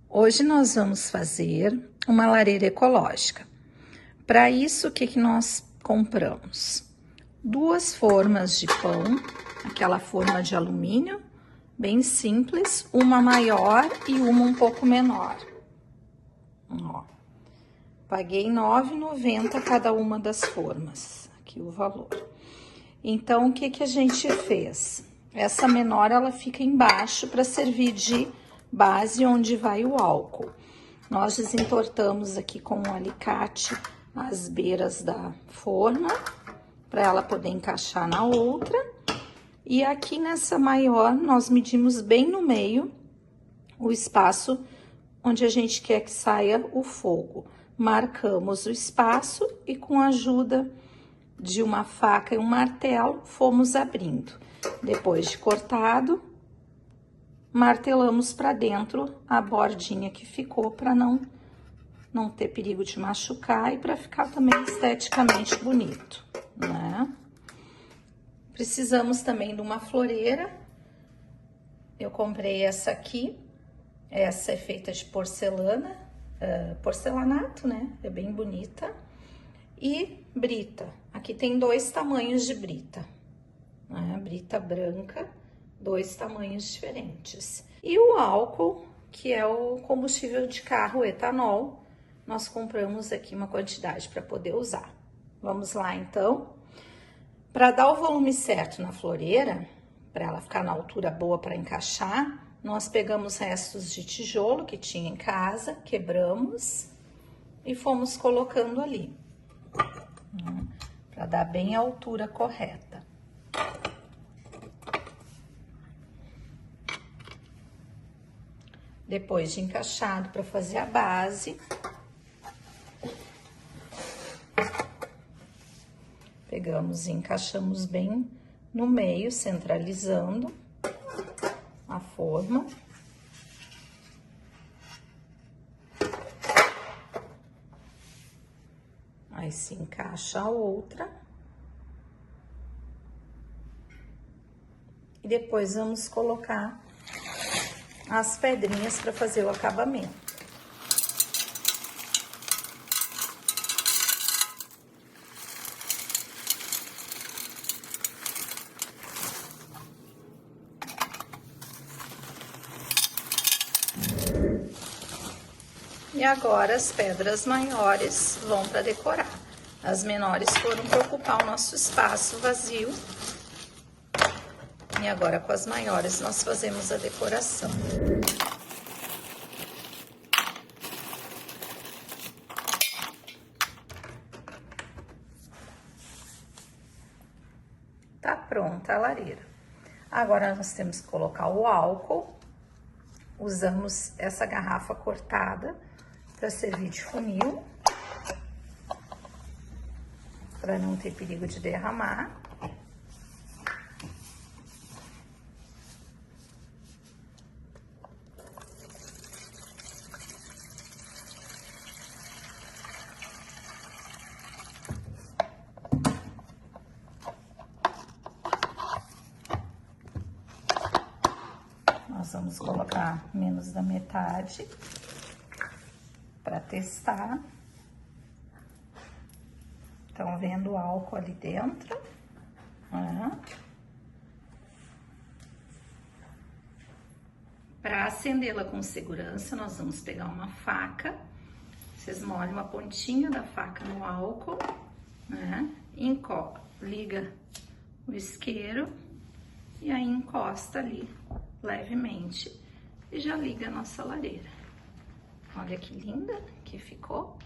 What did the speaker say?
Hoje nós vamos fazer uma lareira ecológica. Para isso, o que nós compramos? 2 formas de pão, aquela forma de alumínio, bem simples, uma maior e uma um pouco menor. Ó, paguei R$ 9,90 cada uma das formas, aqui o valor. Então, o que a gente fez? Essa menor, ela fica embaixo para servir de base onde vai o álcool. Nós desentortamos aqui com um alicate as beiras da forma, para ela poder encaixar na outra. E aqui nessa maior, nós medimos bem no meio o espaço onde a gente quer que saia o fogo. Marcamos o espaço e com a ajuda de uma faca e um martelo, fomos abrindo. Depois de cortado, martelamos para dentro a bordinha que ficou para não ter perigo de machucar e para ficar também esteticamente bonito, né? Precisamos também de uma floreira. Eu comprei essa aqui. Essa é feita de porcelana, porcelanato, né? É bem bonita. E brita. Aqui tem 2 tamanhos de brita, né? Brita branca, 2 tamanhos diferentes. E o álcool, que é o combustível de carro, o etanol, nós compramos aqui uma quantidade para poder usar. Vamos lá, então. Para dar o volume certo na floreira, para ela ficar na altura boa para encaixar, nós pegamos restos de tijolo que tinha em casa, quebramos e fomos colocando ali, para dar bem a altura correta. Depois de encaixado para fazer a base, pegamos e encaixamos bem no meio, centralizando a forma. Aí se encaixa a outra. E depois vamos colocar as pedrinhas para fazer o acabamento. E agora as pedras maiores vão para decorar. As menores foram para ocupar o nosso espaço vazio. E agora com as maiores nós fazemos a decoração. Tá pronta a lareira. Agora nós temos que colocar o álcool. Usamos essa garrafa cortada para servir de funil, para não ter perigo de derramar. Nós vamos colocar menos da metade para testar. Estão vendo o álcool ali dentro? Para acendê-la com segurança, nós vamos pegar uma faca. Vocês molham a pontinha da faca no álcool, né? Liga o isqueiro e aí encosta ali levemente e já liga a nossa lareira. Olha que linda que ficou.